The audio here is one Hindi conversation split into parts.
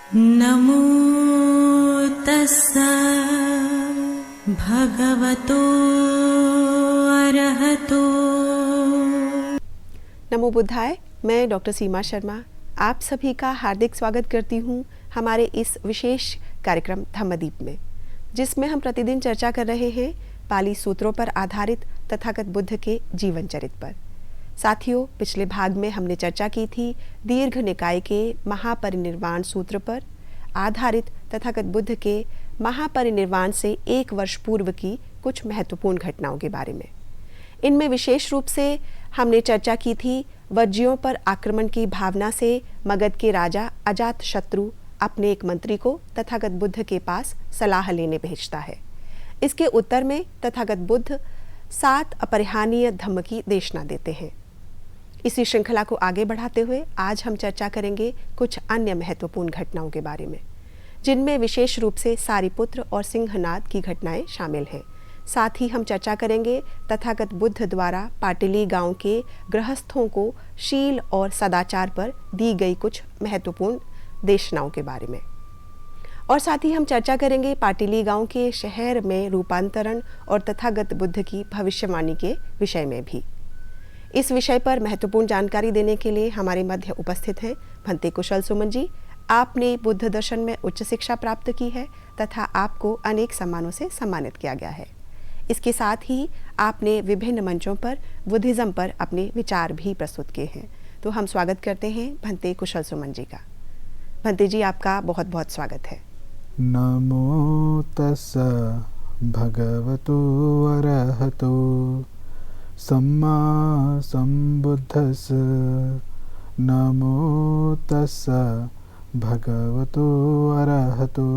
नमो तस्सा भगवतो अरहतो। नमो बुद्धाय। मैं डॉक्टर सीमा शर्मा आप सभी का हार्दिक स्वागत करती हूँ हमारे इस विशेष कार्यक्रम धम्मदीप में, जिसमें हम प्रतिदिन चर्चा कर रहे हैं पाली सूत्रों पर आधारित तथागत बुद्ध के जीवन चरित्र पर। साथियों, पिछले भाग में हमने चर्चा की थी दीर्घ निकाय के महापरिनिर्वाण सूत्र पर आधारित तथागत बुद्ध के महापरिनिर्वाण से 1 वर्ष पूर्व की कुछ महत्वपूर्ण घटनाओं के बारे में। इनमें विशेष रूप से हमने चर्चा की थी वज्जियों पर आक्रमण की भावना से मगध के राजा अजातशत्रु अपने एक मंत्री को तथागत बुद्ध के पास सलाह लेने भेजता है। इसके उत्तर में तथागत बुद्ध 7 अपरिहार्य धम्म की देशना देते हैं। इसी श्रृंखला को आगे बढ़ाते हुए आज हम चर्चा करेंगे कुछ अन्य महत्वपूर्ण घटनाओं के बारे में, जिनमें विशेष रूप से सारिपुत्र और सिंहनाद की घटनाएं शामिल हैं। साथ ही हम चर्चा करेंगे तथागत बुद्ध द्वारा पाटिली गांव के गृहस्थों को शील और सदाचार पर दी गई कुछ महत्वपूर्ण देशनाओं के बारे में। और साथ ही हम चर्चा करेंगे पाटिली गांव के शहर में रूपांतरण और तथागत बुद्ध की भविष्यवाणी के विषय में भी। इस विषय पर महत्वपूर्ण जानकारी देने के लिए हमारे मध्य उपस्थित हैं भंते कुशल सुमन जी। आपने बुद्ध दर्शन में उच्च शिक्षा प्राप्त की है तथा आपको अनेक सम्मानों से सम्मानित किया गया है। इसके साथ ही आपने विभिन्न मंचों पर बुद्धिज्म पर अपने विचार भी प्रस्तुत किए हैं। तो हम स्वागत करते हैं भंते कुशल सुमन जी का। भंते जी, आपका बहुत बहुत स्वागत है। नमो तस्सा भगवतो अरहतो सम्मा संबुद्धस्स। नमो तस्सा भगवतो अरहतो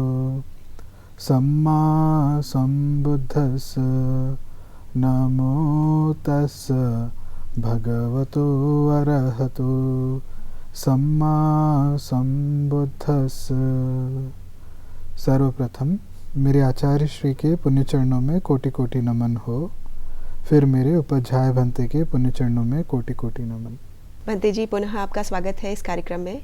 सम्मा संबुद्धस्स। नमो तस्सा भगवतो अरहतो सम्मा संबुद्धस्स। सर्वप्रथम मेरे आचार्य श्री के पुण्य चरणों में कोटि कोटि नमन हो, फिर मेरे उपाध्याय भंते के पुण्य चरणों में कोटि कोटि नमन। भंते जी, पुनः आपका स्वागत है इस कार्यक्रम में।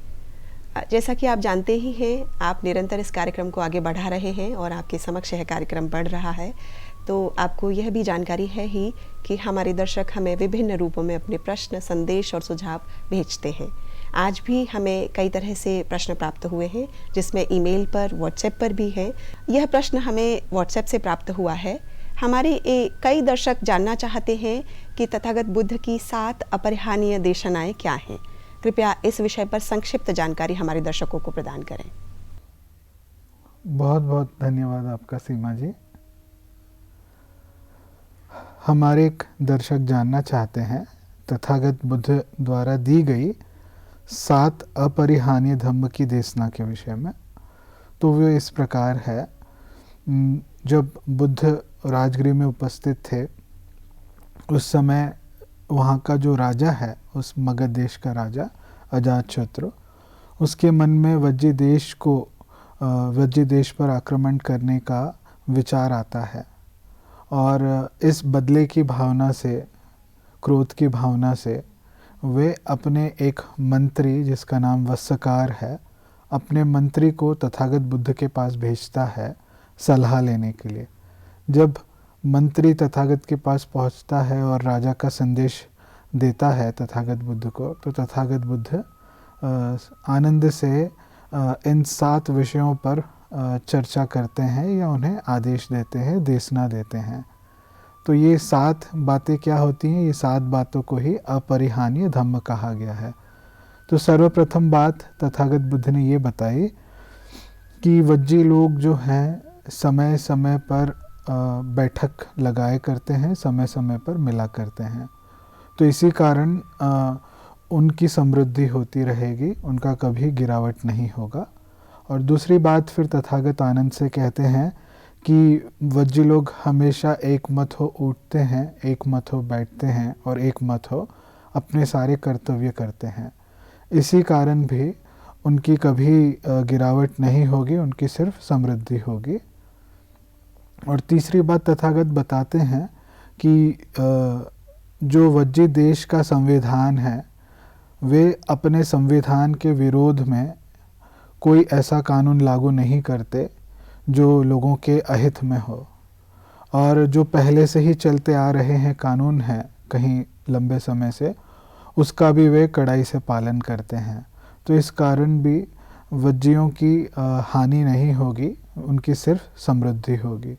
जैसा कि आप जानते ही हैं, आप निरंतर इस कार्यक्रम को आगे बढ़ा रहे हैं और आपके समक्ष यह कार्यक्रम बढ़ रहा है। तो आपको यह भी जानकारी है ही कि हमारे दर्शक हमें विभिन्न रूपों में अपने प्रश्न, संदेश और सुझाव भेजते हैं। आज भी हमें कई तरह से प्रश्न प्राप्त हुए हैं, जिसमें ईमेल पर, व्हाट्सएप पर भी हैं। यह प्रश्न हमें व्हाट्सएप से प्राप्त हुआ है। हमारे कई दर्शक जानना चाहते हैं कि तथागत बुद्ध की 7 अपरिहार्य देशनाएं क्या हैं। कृपया इस विषय पर संक्षिप्त जानकारी हमारे दर्शकों को प्रदान करें। बहुत बहुत धन्यवाद आपका सीमा जी। हमारे एक दर्शक जानना चाहते हैं तथागत बुद्ध द्वारा दी गई 7 अपरिहार्य धम्म की देशना के विषय में। तो वो इस प्रकार है। जब बुद्ध राजगृह में उपस्थित थे, उस समय वहाँ का जो राजा है, उस मगध देश का राजा अजातशत्रु, उसके मन में वज्जी देश पर आक्रमण करने का विचार आता है। और इस बदले की भावना से, क्रोध की भावना से वे अपने एक मंत्री, जिसका नाम वस्सकार है, अपने मंत्री को तथागत बुद्ध के पास भेजता है सलाह लेने के लिए। जब मंत्री तथागत के पास पहुंचता है और राजा का संदेश देता है तथागत बुद्ध को, तो तथागत बुद्ध आनंद से इन 7 विषयों पर चर्चा करते हैं या उन्हें आदेश देते हैं, देशना देते हैं। तो ये 7 बातें क्या होती हैं? ये 7 बातों को ही अपरिहार्य धम्म कहा गया है। तो सर्वप्रथम बात तथागत बुद्ध ने ये बताई कि वज्जी लोग जो हैं समय समय पर बैठक लगाए करते हैं, समय समय पर मिला करते हैं। तो इसी कारण उनकी समृद्धि होती रहेगी, उनका कभी गिरावट नहीं होगा। और दूसरी बात फिर तथागत आनंद से कहते हैं कि वज्जी लोग हमेशा एक मत हो उठते हैं, एक मत हो बैठते हैं और एक मत हो अपने सारे कर्तव्य करते हैं। इसी कारण भी उनकी कभी गिरावट नहीं होगी, उनकी सिर्फ समृद्धि होगी। और तीसरी बात तथागत बताते हैं कि जो वज्जी देश का संविधान है, वे अपने संविधान के विरोध में कोई ऐसा कानून लागू नहीं करते जो लोगों के अहित में हो, और जो पहले से ही चलते आ रहे हैं कानून हैं कहीं लंबे समय से, उसका भी वे कड़ाई से पालन करते हैं। तो इस कारण भी वज्जियों की हानि नहीं होगी, उनकी सिर्फ समृद्धि होगी।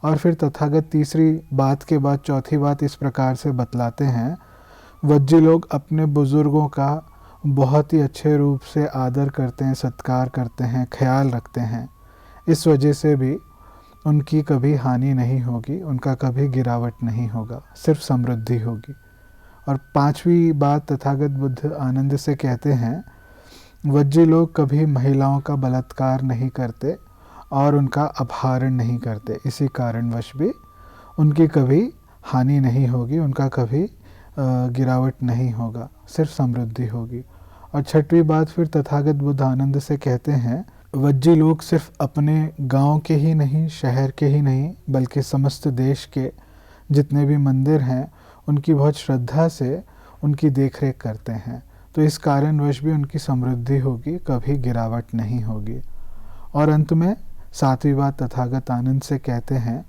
और फिर तथागत तीसरी बात के बाद चौथी बात इस प्रकार से बतलाते हैं, वज्जी लोग अपने बुज़ुर्गों का बहुत ही अच्छे रूप से आदर करते हैं, सत्कार करते हैं, ख्याल रखते हैं। इस वजह से भी उनकी कभी हानि नहीं होगी, उनका कभी गिरावट नहीं होगा, सिर्फ समृद्धि होगी। और पांचवी बात तथागत बुद्ध आनंद से कहते हैं, वज्जी लोग कभी महिलाओं का बलात्कार नहीं करते और उनका अपहरण नहीं करते। इसी कारणवश भी उनकी कभी हानि नहीं होगी, उनका कभी गिरावट नहीं होगा, सिर्फ समृद्धि होगी। और छठवीं बात फिर तथागत बुद्ध आनंद से कहते हैं, वज्जी लोग सिर्फ अपने गांव के ही नहीं, शहर के ही नहीं, बल्कि समस्त देश के जितने भी मंदिर हैं उनकी बहुत श्रद्धा से उनकी देखरेख करते हैं। तो इस कारणवश भी उनकी समृद्धि होगी, कभी गिरावट नहीं होगी। और अंत में सातवीं बात तथागत आनंद से कहते हैं,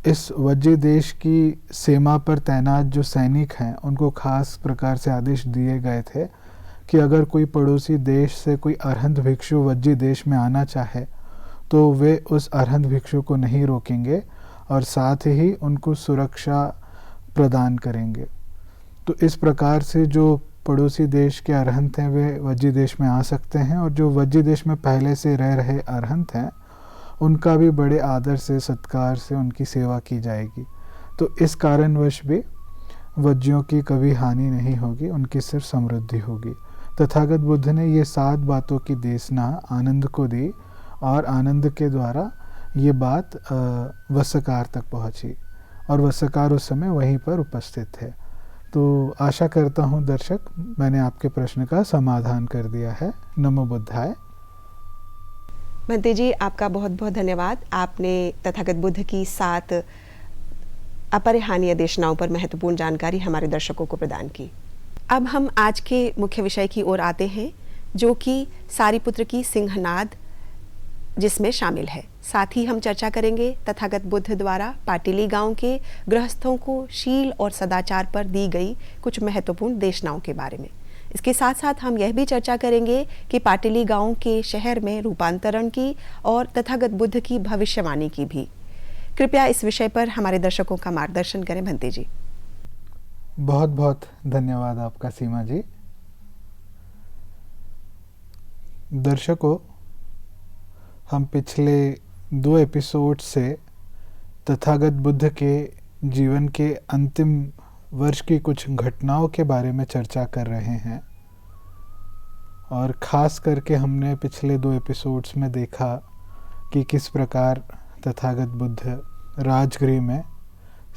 इस वज्जी देश की सीमा पर तैनात जो सैनिक हैं उनको खास प्रकार से आदेश दिए गए थे कि अगर कोई पड़ोसी देश से कोई अरहंत भिक्षु वज्जी देश में आना चाहे तो वे उस अरहंत भिक्षु को नहीं रोकेंगे और साथ ही उनको सुरक्षा प्रदान करेंगे। तो इस प्रकार से जो पड़ोसी देश के अरहंत हैं वे वज्जी देश में आ सकते हैं, और जो वज्जी देश में पहले से रह रहे अरहंत हैं उनका भी बड़े आदर से, सत्कार से उनकी सेवा की जाएगी। तो इस कारणवश भी वज्जियों की कभी हानि नहीं होगी, उनकी सिर्फ समृद्धि होगी। तथागत बुद्ध ने ये 7 बातों की देशना आनंद को दी, और आनंद के द्वारा ये बात वस्सकार तक पहुंची, और वस्सकार उस समय वहीं पर उपस्थित थे। तो आशा करता हूँ दर्शक, मैंने आपके प्रश्न का समाधान कर दिया है। नमो बुद्धाय। भंते जी, आपका बहुत बहुत धन्यवाद। आपने तथागत बुद्ध की 7 अपरिहार्य देशनाओं पर महत्वपूर्ण जानकारी हमारे दर्शकों को प्रदान की। अब हम आज के मुख्य विषय की ओर आते हैं, जो कि सारिपुत्र की सिंहनाद जिसमें शामिल है। साथ ही हम चर्चा करेंगे तथागत बुद्ध द्वारा पाटिली गांव के गृहस्थों को शील और सदाचार पर दी गई कुछ महत्वपूर्ण देशनाओं के बारे में। इसके साथ साथ हम यह भी चर्चा करेंगे कि पाटिली गांव के शहर में रूपांतरण की और तथागत बुद्ध की भविष्यवाणी की भी। कृपया इस विषय पर हमारे दर्शकों का मार्गदर्शन करें भंते जी। बहुत बहुत धन्यवाद आपका सीमा जी। दर्शकों, हम पिछले 2 एपिसोड से तथागत बुद्ध के जीवन के अंतिम वर्ष की कुछ घटनाओं के बारे में चर्चा कर रहे हैं, और ख़ास करके हमने पिछले 2 एपिसोड्स में देखा कि किस प्रकार तथागत बुद्ध राजगृह में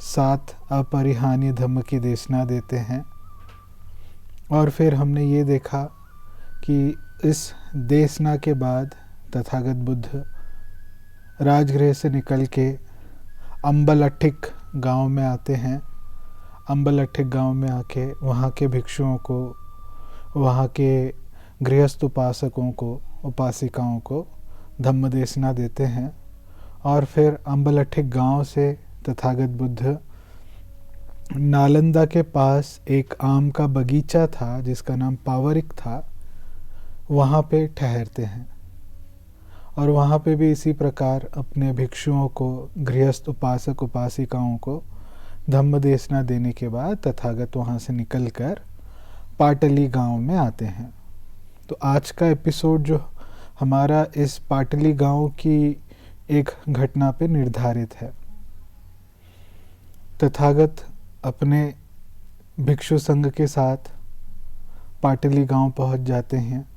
7 अपरिहार्य धम्म की देशना देते हैं। और फिर हमने ये देखा कि इस देशना के बाद तथागत बुद्ध राजगृह से निकल के अम्बलट्ठिक गांव में आते हैं। अम्बलट्ठिक गांव में आके वहाँ के भिक्षुओं को, वहाँ के गृहस्थ उपासकों को, उपासिकाओं को धम्म देशना देते हैं। और फिर अम्बलट्ठिक गांव से तथागत बुद्ध नालंदा के पास एक आम का बगीचा था जिसका नाम पावरिक था, वहाँ पे ठहरते हैं। और वहाँ पे भी इसी प्रकार अपने भिक्षुओं को, गृहस्थ उपासक उपासिकाओं को धम्म देशना देने के बाद तथागत वहाँ से निकलकर पाटली गांव में आते हैं। तो आज का एपिसोड जो हमारा इस पाटली गांव की एक घटना पे निर्धारित है। तथागत अपने भिक्षु संघ के साथ पाटली गांव पहुंच जाते हैं।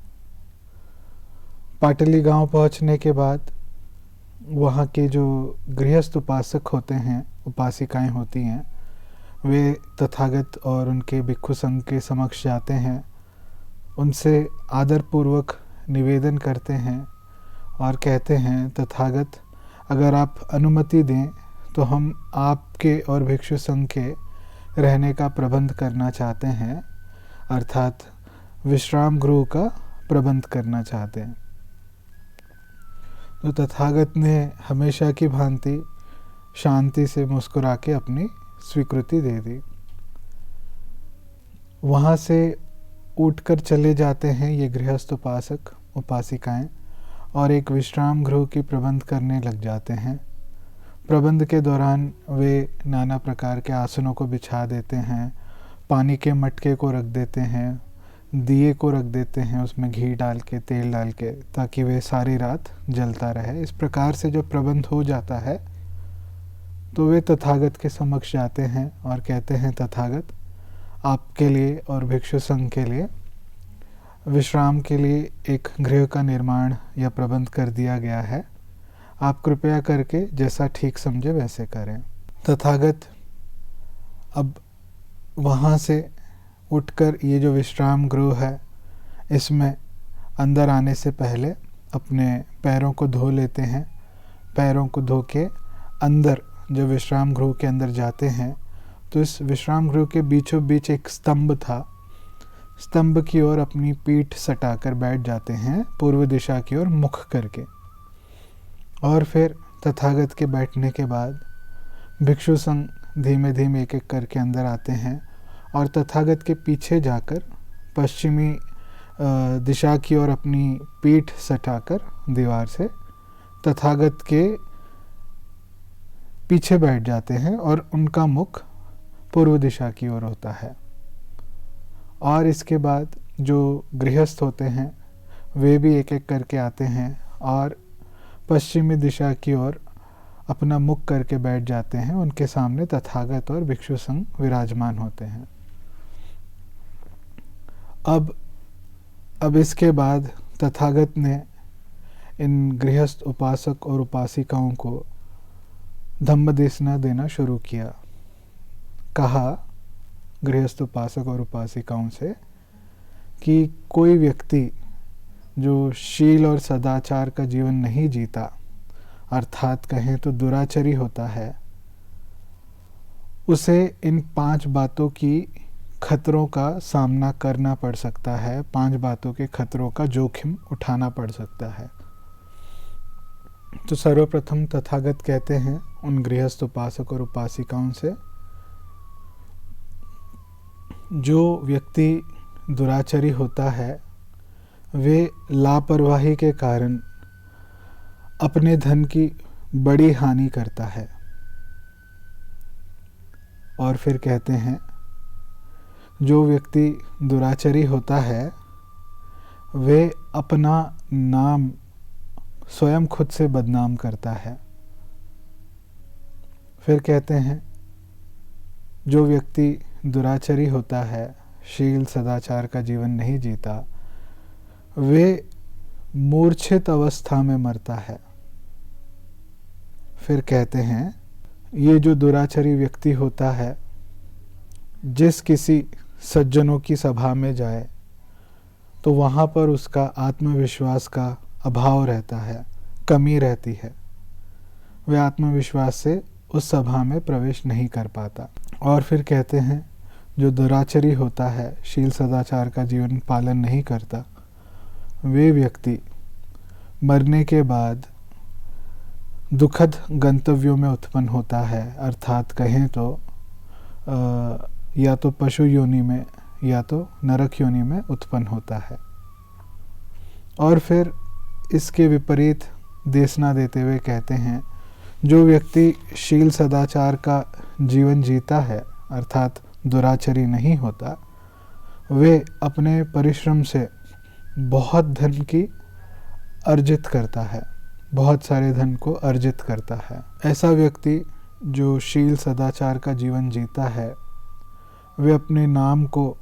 पाटली गांव पहुंचने के बाद वहाँ के जो गृहस्थ उपासक होते हैं, उपासिकाएं होती हैं, वे तथागत और उनके भिक्षु संघ के समक्ष जाते हैं, उनसे आदरपूर्वक निवेदन करते हैं और कहते हैं, तथागत अगर आप अनुमति दें तो हम आपके और भिक्षु संघ के रहने का प्रबंध करना चाहते हैं, अर्थात विश्राम गृह का प्रबंध करना चाहते हैं। तो तथागत ने हमेशा की भांति शांति से मुस्कुरा के अपनी स्वीकृति दे दी। वहाँ से उठकर चले जाते हैं ये गृहस्थ उपासक उपासिकाएं और एक विश्राम गृह की प्रबंध करने लग जाते हैं। प्रबंध के दौरान वे नाना प्रकार के आसनों को बिछा देते हैं, पानी के मटके को रख देते हैं, दिए को रख देते हैं उसमें घी डाल के, तेल डाल के, ताकि वे सारी रात जलता रहे। इस प्रकार से जब प्रबंध हो जाता है तो वे तथागत के समक्ष जाते हैं और कहते हैं, तथागत, आपके लिए और भिक्षु संघ के लिए विश्राम के लिए एक गृह का निर्माण या प्रबंध कर दिया गया है। आप कृपया करके जैसा ठीक समझे वैसे करें। तथागत अब वहाँ से उठकर ये जो विश्राम गृह है इसमें अंदर आने से पहले अपने पैरों को धो लेते हैं। पैरों को धो के अंदर जब विश्राम गृह के अंदर जाते हैं तो इस विश्राम गृह के बीचों बीच एक स्तंभ था। स्तंभ की ओर अपनी पीठ सटाकर बैठ जाते हैं, पूर्व दिशा की ओर मुख करके। और फिर तथागत के बैठने के बाद भिक्षु संघ धीमे धीमे एक एक करके अंदर आते हैं और तथागत के पीछे जाकर पश्चिमी दिशा की ओर अपनी पीठ सटाकर दीवार से तथागत के पीछे बैठ जाते हैं और उनका मुख पूर्व दिशा की ओर होता है। और इसके बाद जो गृहस्थ होते हैं वे भी एक एक करके आते हैं और पश्चिमी दिशा की ओर अपना मुख करके बैठ जाते हैं। उनके सामने तथागत और भिक्षु संघ विराजमान होते हैं। अब इसके बाद तथागत ने इन गृहस्थ उपासक और उपासिकाओं को धम्मदेशना देना शुरू किया। कहा गृहस्थ उपासक और उपासिकाओं से कि कोई व्यक्ति जो शील और सदाचार का जीवन नहीं जीता, अर्थात कहें तो दुराचरी होता है, उसे इन 5 बातों की खतरों का सामना करना पड़ सकता है। 5 बातों के खतरों का जोखिम उठाना पड़ सकता है। तो सर्वप्रथम तथागत कहते हैं उन गृहस्थ उपासक और उपासिकाओं से, जो व्यक्ति दुराचरी होता है वे लापरवाही के कारण अपने धन की बड़ी हानि करता है। और फिर कहते हैं जो व्यक्ति दुराचरी होता है वे अपना नाम स्वयं खुद से बदनाम करता है। फिर कहते हैं जो व्यक्ति दुराचरी होता है, शील सदाचार का जीवन नहीं जीता, वे मूर्छित अवस्था में मरता है। फिर कहते हैं ये जो दुराचरी व्यक्ति होता है जिस किसी सज्जनों की सभा में जाए तो वहाँ पर उसका आत्मविश्वास का अभाव रहता है, कमी रहती है। वह आत्मविश्वास से उस सभा में प्रवेश नहीं कर पाता। और फिर कहते हैं जो दुराचरी होता है, शील सदाचार का जीवन पालन नहीं करता, वे व्यक्ति मरने के बाद दुखद गंतव्यों में उत्पन्न होता है, अर्थात कहें तो या तो पशु योनि में या तो नरक योनि में उत्पन्न होता है। और फिर इसके विपरीत देशना देते हुए कहते हैं जो व्यक्ति शील सदाचार का जीवन जीता है, अर्थात दुराचरी नहीं होता, वे अपने परिश्रम से बहुत धन की अर्जित करता है, बहुत सारे धन को अर्जित करता है। ऐसा व्यक्ति जो शील सदाचार का जीवन जीता है वे अपने नाम को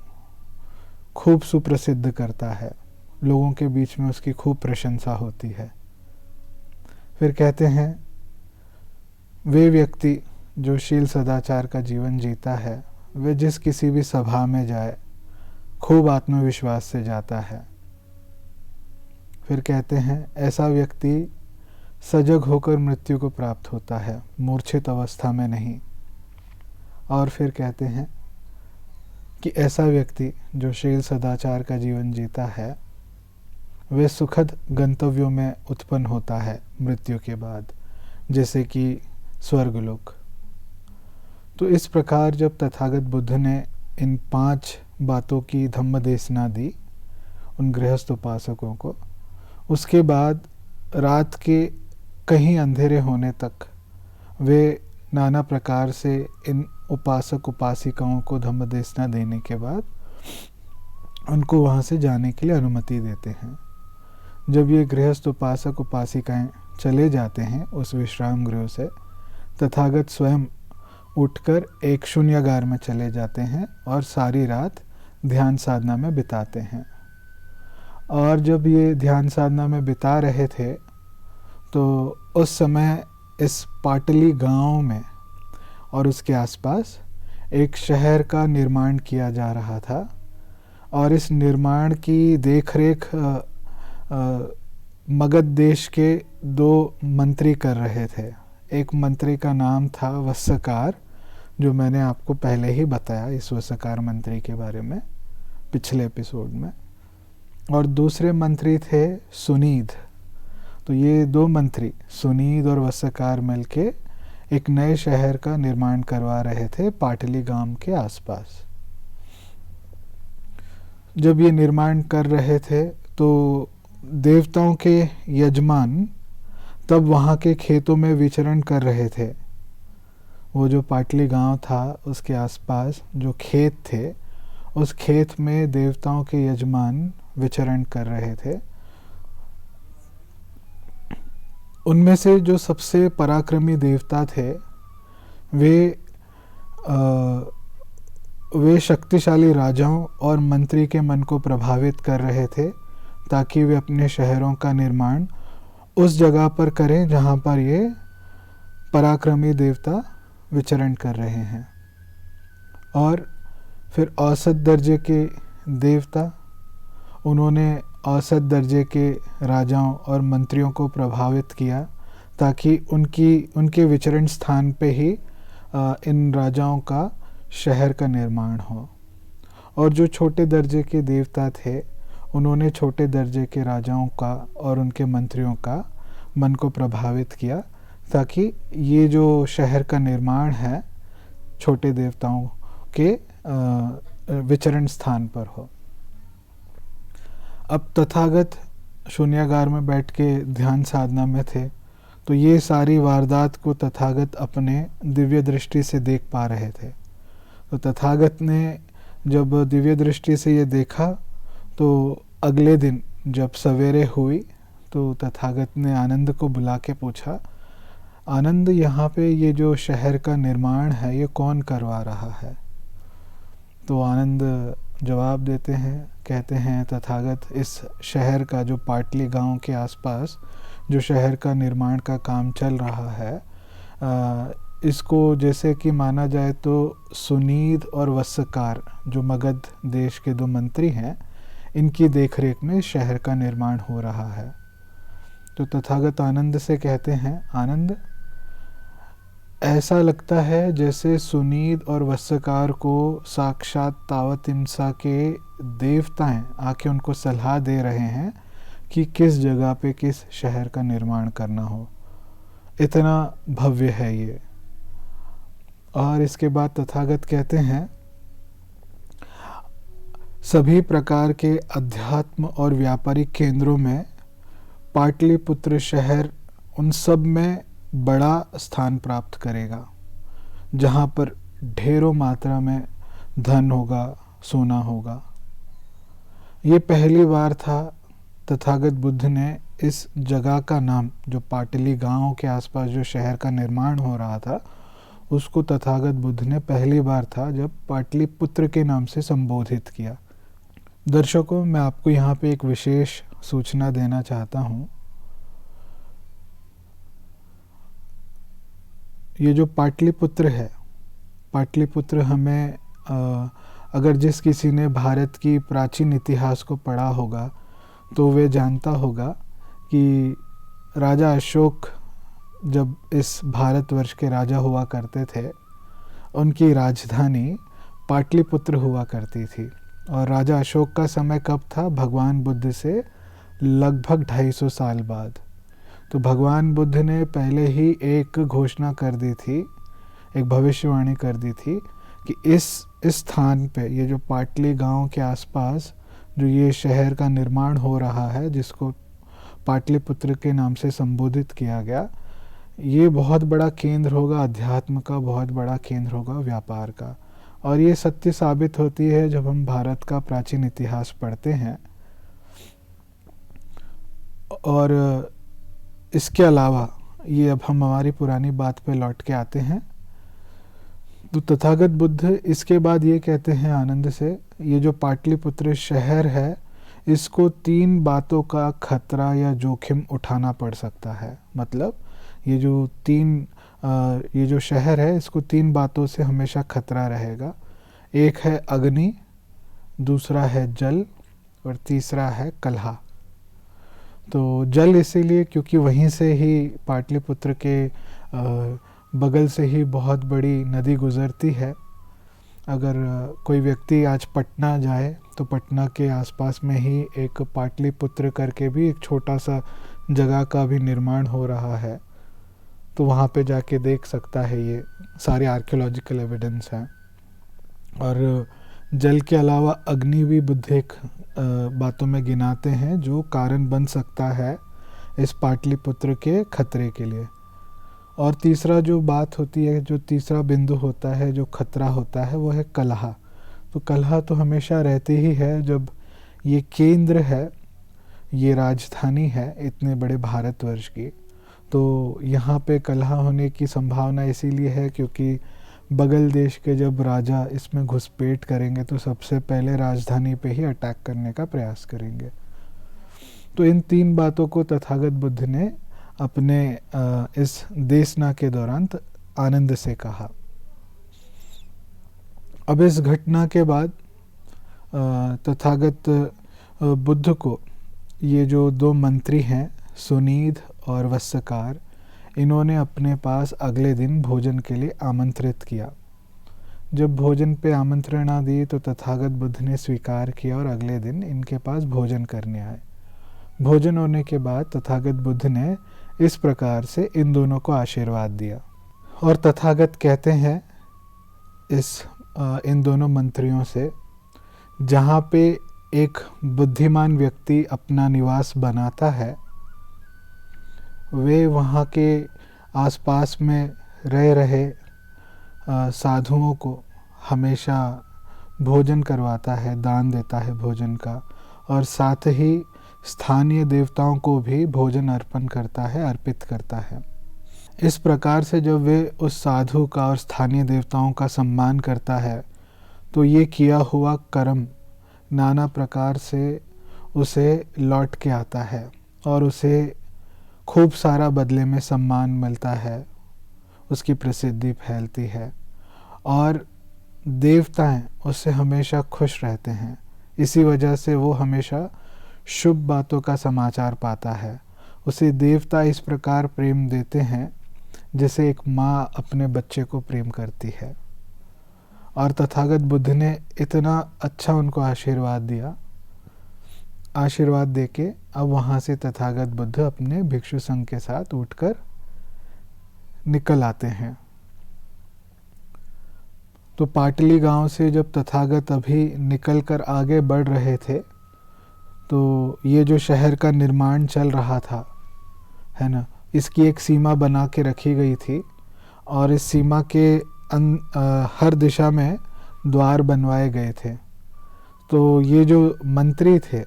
खूब सुप्रसिद्ध करता है, लोगों के बीच में उसकी खूब प्रशंसा होती है। फिर कहते हैं वे व्यक्ति जो शील सदाचार का जीवन जीता है वे जिस किसी भी सभा में जाए खूब आत्मविश्वास से जाता है। फिर कहते हैं ऐसा व्यक्ति सजग होकर मृत्यु को प्राप्त होता है, मूर्छित अवस्था में नहीं। और फिर कहते हैं कि ऐसा व्यक्ति जो शील सदाचार का जीवन जीता है वे सुखद गंतव्यों में उत्पन्न होता है मृत्यु के बाद, जैसे कि स्वर्गलोक। तो इस प्रकार जब तथागत बुद्ध ने इन 5 बातों की धम्म देशना दी उन गृहस्थ उपासकों को, उसके बाद रात के कहीं अंधेरे होने तक वे नाना प्रकार से इन उपासक उपासिकाओं को धम्म देशना देने के बाद उनको वहाँ से जाने के लिए अनुमति देते हैं। जब ये गृहस्थ उपासक उपासिकाएं चले जाते हैं उस विश्राम गृह से, तथागत स्वयं उठकर एक शून्यागार में चले जाते हैं और सारी रात ध्यान साधना में बिताते हैं। और जब ये ध्यान साधना में बिता रहे थे तो उस समय इस पाटली गांव में और उसके आसपास एक शहर का निर्माण किया जा रहा था, और इस निर्माण की देखरेख मगध देश के 2 मंत्री कर रहे थे। एक मंत्री का नाम था वस्सकार, जो मैंने आपको पहले ही बताया इस वस्सकार मंत्री के बारे में पिछले एपिसोड में, और दूसरे मंत्री थे सुनीद। तो ये 2 मंत्री सुनीद और वस्सकार मिलके एक नए शहर का निर्माण करवा रहे थे पाटली गांव के आसपास। जब ये निर्माण कर रहे थे तो देवताओं के यजमान तब वहाँ के खेतों में विचरण कर रहे थे। वो जो पाटली गांव था उसके आसपास जो खेत थे, उस खेत में देवताओं के यजमान विचरण कर रहे थे। उनमें से जो सबसे पराक्रमी देवता थे वे शक्तिशाली राजाओं और मंत्री के मन को प्रभावित कर रहे थे ताकि वे अपने शहरों का निर्माण उस जगह पर करें जहाँ पर ये पराक्रमी देवता विचरण कर रहे हैं। और फिर औसत दर्जे के देवता, उन्होंने औसत दर्जे के राजाओं और मंत्रियों को प्रभावित किया ताकि उनके विचरण स्थान पे ही इन राजाओं का शहर का निर्माण हो। और जो छोटे दर्जे के देवता थे, उन्होंने छोटे दर्जे के राजाओं का और उनके मंत्रियों का मन को प्रभावित किया ताकि ये जो शहर का निर्माण है छोटे देवताओं के विचरण स्थान पर हो। अब तथागत शून्यागार में बैठ के ध्यान साधना में थे, तो ये सारी वारदात को तथागत अपने दिव्य दृष्टि से देख पा रहे थे। तो तथागत ने जब दिव्य दृष्टि से ये देखा तो अगले दिन जब सवेरे हुई तो तथागत ने आनंद को बुला के पूछा, आनंद, यहाँ पे ये जो शहर का निर्माण है ये कौन करवा रहा है? तो आनंद जवाब देते हैं, कहते हैं, तथागत, इस शहर का जो पाटली गांव के आसपास जो शहर का निर्माण का काम चल रहा है, इसको जैसे कि माना जाए तो सुनीद और वस्सकार जो मगध देश के 2 मंत्री हैं, इनकी देखरेख में शहर का निर्माण हो रहा है। तो तथागत आनंद से कहते हैं, आनंद, ऐसा लगता है जैसे सुनीद और वस्सकार को साक्षात तावतिमसा के देवताएं आके उनको सलाह दे रहे हैं कि किस जगह पे किस शहर का निर्माण करना हो। इतना भव्य है ये। और इसके बाद तथागत कहते हैं, सभी प्रकार के अध्यात्म और व्यापारिक केंद्रों में पाटलिपुत्र शहर उन सब में बड़ा स्थान प्राप्त करेगा, जहाँ पर ढेरों मात्रा में धन होगा, सोना होगा। ये पहली बार था तथागत बुद्ध ने इस जगह का नाम, जो पाटली गांव के आसपास जो शहर का निर्माण हो रहा था, उसको तथागत बुद्ध ने पहली बार था जब पाटलिपुत्र के नाम से संबोधित किया। दर्शकों, मैं आपको यहाँ पे एक विशेष सूचना देना चाहता हूँ। ये जो पाटलिपुत्र है, पाटलिपुत्र हमें अगर जिस किसी ने भारत की प्राचीन इतिहास को पढ़ा होगा तो वे जानता होगा कि राजा अशोक जब इस भारतवर्ष के राजा हुआ करते थे, उनकी राजधानी पाटलिपुत्र हुआ करती थी। और राजा अशोक का समय कब था? भगवान बुद्ध से लगभग 250 साल बाद। तो भगवान बुद्ध ने पहले ही एक घोषणा कर दी थी, एक भविष्यवाणी कर दी थी कि इस स्थान पे, ये जो पाटली गांव के आसपास जो ये शहर का निर्माण हो रहा है, जिसको पाटलिपुत्र के नाम से संबोधित किया गया, ये बहुत बड़ा केंद्र होगा अध्यात्म का, बहुत बड़ा केंद्र होगा व्यापार का। और ये सत्य साबित होती है जब हम भारत का प्राचीन इतिहास पढ़ते हैं। और इसके अलावा ये, अब हम हमारी पुरानी बात पे लौट के आते हैं, तो तथागत बुद्ध इसके बाद ये कहते हैं आनंद से, ये जो पाटलिपुत्र शहर है इसको 3 बातों का खतरा या जोखिम उठाना पड़ सकता है। मतलब ये जो शहर है इसको 3 बातों से हमेशा खतरा रहेगा। एक है अग्नि, दूसरा है जल और तीसरा है कलह। तो जल इसीलिए क्योंकि वहीं से ही पाटलिपुत्र के बगल से ही बहुत बड़ी नदी गुजरती है। अगर कोई व्यक्ति आज पटना जाए तो पटना के आसपास में ही एक पाटलिपुत्र करके भी एक छोटा सा जगह का भी निर्माण हो रहा है, तो वहाँ पे जाके देख सकता है। ये सारे आर्कियोलॉजिकल एविडेंस हैं। और जल के अलावा अग्नि भी बुद्ध एक बातों में गिनाते हैं जो कारण बन सकता है इस पाटलिपुत्र के खतरे के लिए। और तीसरा जो बात होती है, जो तीसरा बिंदु होता है, जो खतरा होता है, वो है कलह। तो कलह तो हमेशा रहती ही है जब ये केंद्र है, ये राजधानी है इतने बड़े भारतवर्ष की। तो यहाँ पे कलह होने की संभावना इसीलिए है क्योंकि बगल देश के जब राजा इसमें घुसपैठ करेंगे तो सबसे पहले राजधानी पे ही अटैक करने का प्रयास करेंगे। तो इन 3 बातों को तथागत बुद्ध ने अपने इस देशना के दौरान आनंद से कहा। अब इस घटना के बाद तथागत बुद्ध को ये जो 2 मंत्री हैं, सुनीध और वस्सकार, इन्होंने अपने पास अगले दिन भोजन के लिए आमंत्रित किया। जब भोजन पे आमंत्रणा दी तो तथागत बुद्ध ने स्वीकार किया और अगले दिन इनके पास भोजन करने आए। भोजन होने के बाद तथागत बुद्ध ने इस प्रकार से इन दोनों को आशीर्वाद दिया। और तथागत कहते हैं इन दोनों मंत्रियों से, जहाँ पे एक बुद्धिमान व्यक्ति अपना निवास बनाता है, वे वहाँ के आसपास में रह रहे साधुओं को हमेशा भोजन करवाता है, दान देता है भोजन का, और साथ ही स्थानीय देवताओं को भी भोजन अर्पित करता है। इस प्रकार से जब वे उस साधु का और स्थानीय देवताओं का सम्मान करता है तो ये किया हुआ कर्म नाना प्रकार से उसे लौट के आता है और उसे खूब सारा बदले में सम्मान मिलता है, उसकी प्रसिद्धि फैलती है और देवताएं उससे हमेशा खुश रहते हैं। इसी वजह से वो हमेशा शुभ बातों का समाचार पाता है। उसे देवता इस प्रकार प्रेम देते हैं जैसे एक माँ अपने बच्चे को प्रेम करती है। और तथागत बुद्ध ने इतना अच्छा उनको आशीर्वाद दिया। आशीर्वाद देके अब वहाँ से तथागत बुद्ध अपने भिक्षु संघ के साथ उठकर निकल आते हैं। तो पाटली गांव से जब तथागत अभी निकलकर आगे बढ़ रहे थे तो ये जो शहर का निर्माण चल रहा था, है ना, इसकी एक सीमा बना के रखी गई थी और इस सीमा के हर दिशा में द्वार बनवाए गए थे। तो ये जो मंत्री थे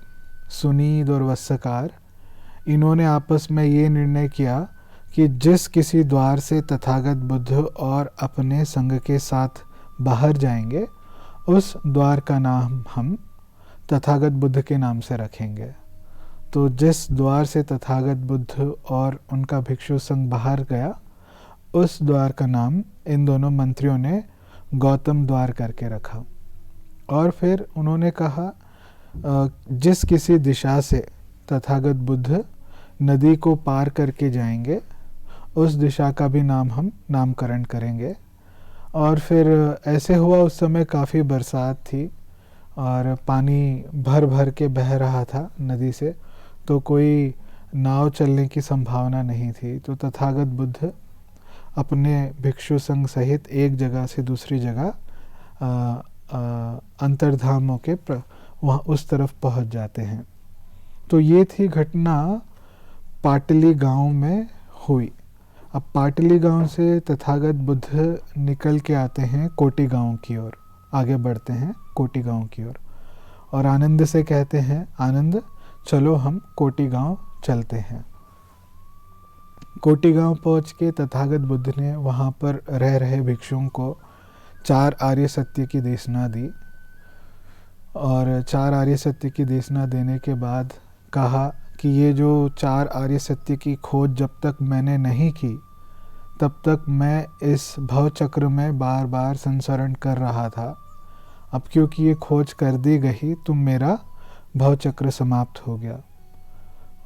सुनीद और वस्सकार, इन्होंने आपस में ये निर्णय किया कि जिस किसी द्वार से तथागत बुद्ध और अपने संघ के साथ बाहर जाएंगे उस द्वार का नाम हम तथागत बुद्ध के नाम से रखेंगे। तो जिस द्वार से तथागत बुद्ध और उनका भिक्षु संघ बाहर गया उस द्वार का नाम इन दोनों मंत्रियों ने गौतम द्वार करके रखा। और फिर उन्होंने कहा जिस किसी दिशा से तथागत बुद्ध नदी को पार करके जाएंगे उस दिशा का भी नाम हम नामकरण करेंगे। और फिर ऐसे हुआ, उस समय काफ़ी बरसात थी और पानी भर भर के बह रहा था नदी से, तो कोई नाव चलने की संभावना नहीं थी। तो तथागत बुद्ध अपने भिक्षु संघ सहित एक जगह से दूसरी जगह अंतर्धाम होके वहाँ उस तरफ पहुँच जाते हैं। तो ये थी घटना पाटली गांव में हुई। अब पाटली गांव से तथागत बुद्ध निकल के आते हैं कोटी गांव की ओर, आगे बढ़ते हैं कोटी गांव की ओर, और आनंद से कहते हैं, आनंद चलो हम कोटी गांव चलते हैं। कोटी गांव पहुँच के तथागत बुद्ध ने वहाँ पर रह रहे भिक्षुओं को 4 आर्य सत्य की देशना दी, और 4 आर्य सत्य की देशना देने के बाद कहा कि ये जो 4 आर्य सत्य की खोज जब तक मैंने नहीं की तब तक मैं इस भव चक्र में बार बार संसरण कर रहा था। अब क्योंकि ये खोज कर दी गई तो मेरा भव चक्र समाप्त हो गया।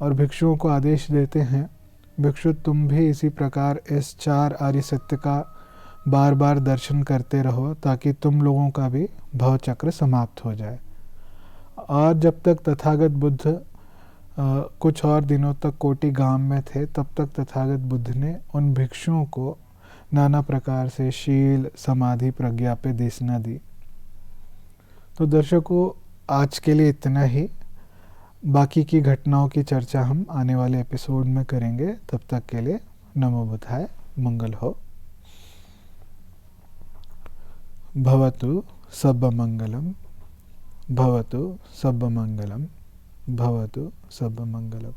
और भिक्षुओं को आदेश देते हैं, भिक्षु तुम भी इसी प्रकार इस 4 आर्य सत्य का बार बार दर्शन करते रहो ताकि तुम लोगों का भी भव चक्र समाप्त हो जाए। और जब तक तथागत बुद्ध कुछ और दिनों तक कोटी गांव में थे, तब तक तथागत बुद्ध ने उन भिक्षुओं को नाना प्रकार से शील, समाधि, प्रज्ञा पे देशना दी। तो दर्शकों, आज के लिए इतना ही। बाकी की घटनाओं की चर्चा हम आने वाले एपिसोड में करेंगे। तब तक के लिए नमो बुद्धाय, मंगल हो। भवतु सब मंगलम, भवतु सब मंगलम, भवतु सब मंगलम।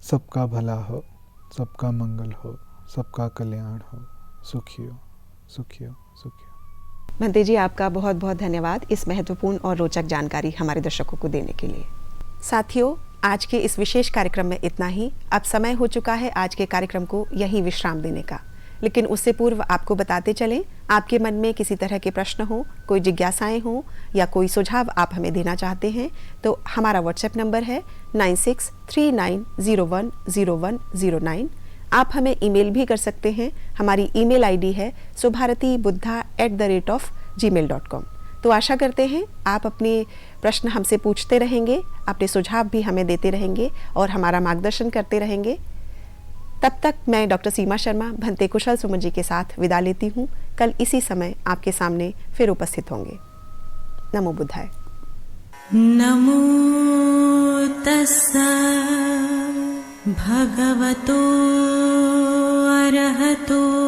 सबका भला हो, सबका मंगल हो, सबका कल्याण हो। सुखी हो, सुखी हो, सुखी हो। भंते जी, आपका बहुत बहुत धन्यवाद इस महत्वपूर्ण और रोचक जानकारी हमारे दर्शकों को देने के लिए। साथियों, आज के इस विशेष कार्यक्रम में इतना ही। अब समय हो चुका है आज के कार्यक्रम को यही विश्राम देने का, लेकिन उससे पूर्व आपको बताते चलें, आपके मन में किसी तरह के प्रश्न हो, कोई जिज्ञासाएं हो या कोई सुझाव आप हमें देना चाहते हैं तो हमारा व्हाट्सएप नंबर है 9639010109। आप हमें ईमेल भी कर सकते हैं। हमारी ईमेल आईडी है subharatibuddha@gmail.com। तो आशा करते हैं आप अपने प्रश्न हमसे पूछते रहेंगे, अपने सुझाव भी हमें देते रहेंगे और हमारा मार्गदर्शन करते रहेंगे। तब तक मैं डॉक्टर सीमा शर्मा भंते कुशल सुमन जी के साथ विदा लेती हूँ। कल इसी समय आपके सामने फिर उपस्थित होंगे। नमो बुद्धाय। नमो तस्सा भगवतो अरहतो